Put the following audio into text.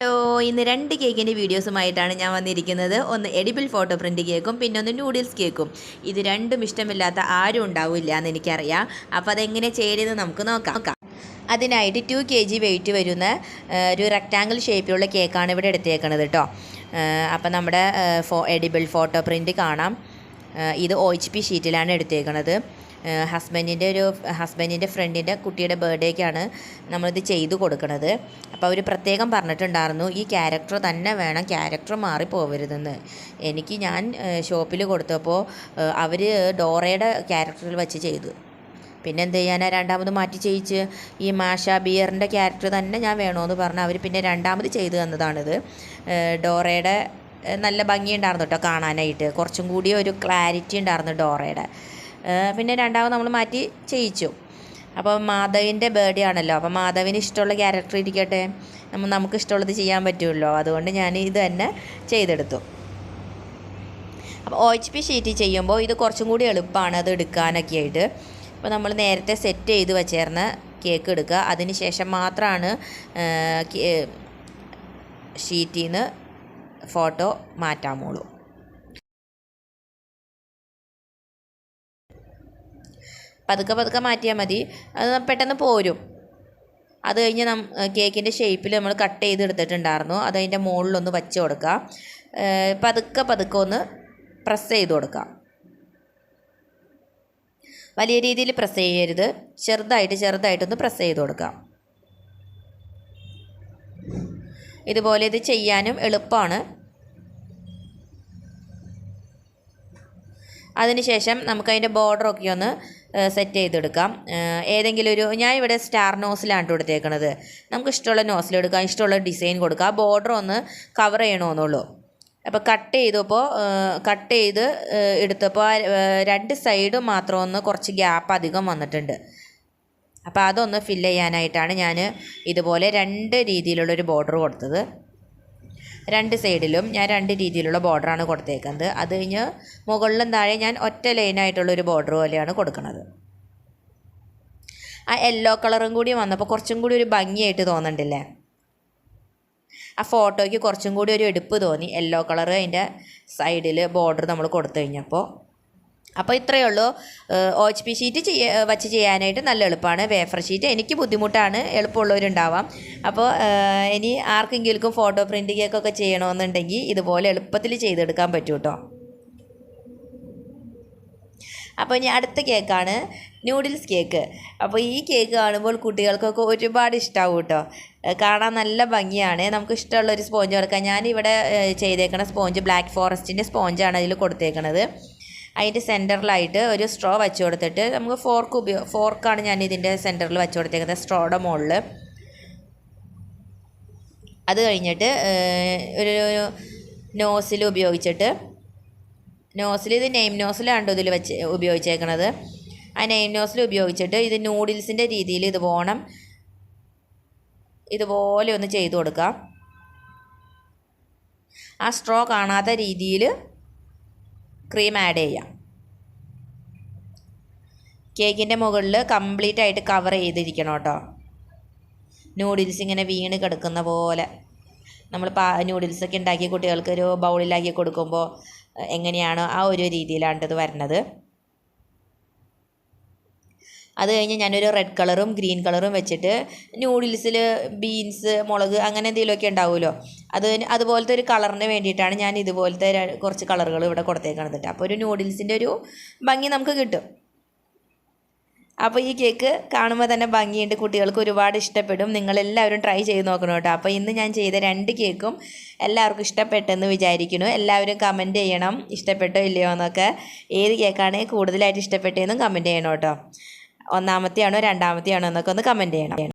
Hello, ഇന്ന് രണ്ട് കേക്കിൻ്റെ വീഡിയോസുമായിട്ടാണ് ഞാൻ വന്നിരിക്കുന്നത്. ഒന്ന് എഡിബിൾ ഫോട്ടോ പ്രിൻ്റ് കേക്കും, പിന്നെ ഒന്ന് നൂഡിൽസ് കേക്കും. ഇത് രണ്ടും ഇഷ്ടമില്ലാത്ത ആരും ഉണ്ടാവില്ല എന്ന് എനിക്കറിയാം. അപ്പോൾ അതെങ്ങനെ ചെയ്യുന്നത് നമുക്ക് നോക്കാം. അതിനായിട്ട് 2 kg വെയിറ്റ് വരുന്ന ഒരു റെക്റ്റാങ്കിൾ ഷേപ്പിലുള്ള കേക്കാണ് ഇവിടെ എടുത്തേക്കുന്നത് കേട്ടോ. അപ്പോൾ നമ്മുടെ എഡിബിൾ ഫോട്ടോ പ്രിൻ്റ് കാണാം. ഇത് OHP ഷീറ്റിലാണ് എടുത്തേക്കുന്നത്. ഹസ്ബൻഡിൻ്റെ ഫ്രണ്ടിൻ്റെ കുട്ടിയുടെ ബർത്ത്ഡേക്കാണ് നമ്മളിത് ചെയ്തു കൊടുക്കുന്നത്. അപ്പോൾ അവർ പ്രത്യേകം പറഞ്ഞിട്ടുണ്ടായിരുന്നു ഈ ക്യാരക്ടർ തന്നെ വേണം, ക്യാരക്ടർ മാറിപ്പോവരുതെന്ന്. ഞാൻ ഷോപ്പിൽ കൊടുത്തപ്പോൾ അവർ ഡോറയുടെ ക്യാരക്ടറിൽ വെച്ച് ചെയ്തു. പിന്നെ എന്ത് ചെയ്യാനാ, രണ്ടാമത് മാറ്റി ചെയ്യിച്ച് ഈ മാഷ ബിയറിൻ്റെ ക്യാരക്ടർ തന്നെ ഞാൻ വേണമെന്ന് പറഞ്ഞ് അവർ പിന്നെ രണ്ടാമത് ചെയ്തു തന്നതാണിത്. ഡോറയുടെ നല്ല ഭംഗിയുണ്ടായിരുന്നു കേട്ടോ കാണാനായിട്ട്, കുറച്ചും കൂടി ഒരു ക്ലാരിറ്റി ഉണ്ടായിരുന്നു ഡോറയുടെ. പിന്നെ രണ്ടാമത് നമ്മൾ മാറ്റി ചെയ്യിച്ചു. അപ്പോൾ മാധവിൻ്റെ ബർത്ത്ഡേ ആണല്ലോ, അപ്പോൾ മാധവിന് ഇഷ്ടമുള്ള ക്യാരക്ടർ ഇരിക്കട്ടെ, നമുക്ക് ഇഷ്ടമുള്ളത് ചെയ്യാൻ പറ്റുമല്ലോ. അതുകൊണ്ട് ഞാൻ ഇത് തന്നെ ചെയ്തെടുത്തു. അപ്പോൾ OHP ഷീറ്റ് ചെയ്യുമ്പോൾ ഇത് കുറച്ചും കൂടി എളുപ്പമാണ് അത് എടുക്കാനൊക്കെ ആയിട്ട്. അപ്പോൾ നമ്മൾ നേരത്തെ സെറ്റ് ചെയ്ത് വെച്ചേർന്ന കേക്ക് എടുക്കുക. അതിന് ശേഷം മാത്രമാണ് ഷീറ്റിൽ നിന്ന് ഫോട്ടോ മാറ്റാമുള്ളൂ. പതുക്കെ മാറ്റിയാൽ മതി, അത് പെട്ടെന്ന് പോരും. അത് കഴിഞ്ഞ് കേക്കിൻ്റെ ഷേപ്പിൽ നമ്മൾ കട്ട് ചെയ്തെടുത്തിട്ടുണ്ടായിരുന്നു, അത് അതിൻ്റെ മുകളിലൊന്ന് വച്ച് കൊടുക്കുക. പതുക്കെ ഒന്ന് പ്രസ് ചെയ്ത് കൊടുക്കുക. വലിയ രീതിയിൽ പ്രസ് ചെയ്യരുത്, ചെറുതായിട്ടൊന്ന് പ്രസ് ചെയ്ത് കൊടുക്കാം. ഇതുപോലെ ഇത് ചെയ്യാനും എളുപ്പമാണ്. അതിനുശേഷം നമുക്കതിൻ്റെ ബോർഡറൊക്കെ ഒന്ന് സെറ്റ് ചെയ്തെടുക്കാം. ഏതെങ്കിലും ഞാൻ ഇവിടെ സ്റ്റാർ നോസിലാണ് കൊടുത്തേക്കുന്നത്. നമുക്ക് ഇഷ്ടമുള്ള നോസിൽ എടുക്കാം, ഇഷ്ടമുള്ള ഡിസൈൻ കൊടുക്കാം. ബോർഡർ ഒന്ന് കവർ ചെയ്യണമെന്നുള്ളൂ. അപ്പോൾ കട്ട് ചെയ്ത് എടുത്തപ്പോൾ 2 സൈഡും മാത്രം ഒന്ന് കുറച്ച് ഗ്യാപ്പ് അധികം വന്നിട്ടുണ്ട്. അപ്പോൾ അതൊന്ന് ഫില്ല് ചെയ്യാനായിട്ടാണ് ഞാൻ ഇതുപോലെ 2 രീതിയിലുള്ളൊരു ബോർഡർ കൊടുത്തത്. 2 സൈഡിലും ഞാൻ 2 രീതിയിലുള്ള ബോർഡറാണ് കൊടുത്തേക്കുന്നത്. അത് കഴിഞ്ഞ് മുകളിലും താഴെ ഞാൻ ഒറ്റ ലൈനായിട്ടുള്ളൊരു ബോർഡർ പോലെയാണ് കൊടുക്കുന്നത്. ആ യെല്ലോ കളറും കൂടി വന്നപ്പോൾ കുറച്ചും കൂടി ഒരു ഭംഗിയായിട്ട് തോന്നുന്നുണ്ടല്ലേ. ആ ഫോട്ടോയ്ക്ക് കുറച്ചും കൂടി ഒരു എടുപ്പ് തോന്നി, യെല്ലോ കളർ അതിൻ്റെ സൈഡിൽ ബോർഡർ നമ്മൾ കൊടുത്തു കഴിഞ്ഞപ്പോൾ. അപ്പോൾ ഇത്രയേ ഉള്ളൂ. OHP ഷീറ്റ് വച്ച് ചെയ്യാനായിട്ട് നല്ല എളുപ്പമാണ്. വേഫർ ഷീറ്റ് എനിക്ക് ബുദ്ധിമുട്ടാണ്, എളുപ്പമുള്ളവരുണ്ടാവാം. അപ്പോൾ ഇനി ആർക്കെങ്കിലും ഫോട്ടോ പ്രിൻ്റ് കേക്കൊക്കെ ചെയ്യണമെന്നുണ്ടെങ്കിൽ ഇതുപോലെ എളുപ്പത്തിൽ ചെയ്തെടുക്കാൻ പറ്റും കേട്ടോ. അപ്പോൾ ഇനി അടുത്ത കേക്കാണ് നൂഡിൽസ് കേക്ക്. അപ്പോൾ ഈ കേക്ക് കാണുമ്പോൾ കുട്ടികൾക്കൊക്കെ ഒരുപാട് ഇഷ്ടമാവും കേട്ടോ. കാണാൻ നല്ല ഭംഗിയാണ്. നമുക്ക് ഇഷ്ടമുള്ളൊരു സ്പോഞ്ച് കൊടുക്കാം. ഞാനിവിടെ ചെയ്തേക്കുന്ന സ്പോഞ്ച് ബ്ലാക്ക് ഫോറസ്റ്റിൻ്റെ സ്പോഞ്ചാണ് അതിൽ കൊടുത്തേക്കുന്നത്. അതിൻ്റെ സെൻറ്ററിലായിട്ട് ഒരു സ്ട്രോ വെച്ച് കൊടുത്തിട്ട് നമുക്ക് ഫോർക്കാണ് ഞാൻ ഇതിൻ്റെ സെൻറ്ററിൽ വെച്ച് കൊടുത്തേക്കുന്നത്, സ്ട്രോയുടെ മുകളിൽ. അത് കഴിഞ്ഞിട്ട് ഒരു നോസിൽ ഉപയോഗിച്ചിട്ട്, ഇത് നെയിം നോസിലാണ് ഇതിൽ ഉപയോഗിച്ചേക്കുന്നത്. ആ നെയിം നോസിൽ ഉപയോഗിച്ചിട്ട് ഇത് നൂഡിൽസിൻ്റെ രീതിയിൽ ഇതുപോലെ ഒന്ന് ചെയ്ത് കൊടുക്കാം. ആ സ്ട്രോ കാണാത്ത രീതിയിൽ ക്രീം ആഡ് ചെയ്യാം. കേക്കിൻ്റെ മുകളിൽ കംപ്ലീറ്റ് ആയിട്ട് കവർ ചെയ്തിരിക്കണം കേട്ടോ. നൂഡിൽസ് ഇങ്ങനെ വീണ് കിടക്കുന്ന പോലെ നമ്മൾ നൂഡിൽസൊക്കെ ഉണ്ടാക്കി കുട്ടികൾക്ക് ഒരു ബൗളിലാക്കി കൊടുക്കുമ്പോൾ എങ്ങനെയാണോ ആ ഒരു രീതിയിലാണ് ഇത് വരുന്നത്. അത് കഴിഞ്ഞ് ഞാനൊരു റെഡ് കളറും ഗ്രീൻ കളറും വെച്ചിട്ട് നൂഡിൽസിൽ ബീൻസ്, മുളക് അങ്ങനെ എന്തെങ്കിലുമൊക്കെ ഉണ്ടാവുമല്ലോ, അതുപോലത്തെ ഒരു കളറിന് വേണ്ടിയിട്ടാണ് ഞാൻ ഇതുപോലത്തെ കുറച്ച് കളറുകൾ ഇവിടെ കൊടുത്തേക്കണത് കേട്ടോ. അപ്പോൾ ഒരു നൂഡിൽസിൻ്റെ ഒരു ഭംഗി നമുക്ക് കിട്ടും. അപ്പോൾ ഈ കേക്ക് കാണുമ്പോൾ തന്നെ ഭംഗിയുണ്ട്, കുട്ടികൾക്ക് ഒരുപാട് ഇഷ്ടപ്പെടും. നിങ്ങളെല്ലാവരും ട്രൈ ചെയ്ത് നോക്കണം കേട്ടോ. അപ്പോൾ ഇന്ന് ഞാൻ ചെയ്ത 2 കേക്കും എല്ലാവർക്കും ഇഷ്ടപ്പെട്ടെന്ന് വിചാരിക്കുന്നു. എല്ലാവരും കമൻറ്റ് ചെയ്യണം ഇഷ്ടപ്പെട്ടോ ഇല്ലയോ എന്നൊക്കെ. ഏത് കേക്കാണ് കൂടുതലായിട്ട് ഇഷ്ടപ്പെട്ടതെന്നും കമൻറ്റ് ചെയ്യണം കേട്ടോ. ഒന്നാമത്തെയാണോ രണ്ടാമത്തെയാണോ എന്നൊക്കെ ഒന്ന് കമൻറ്റ് ചെയ്യണം.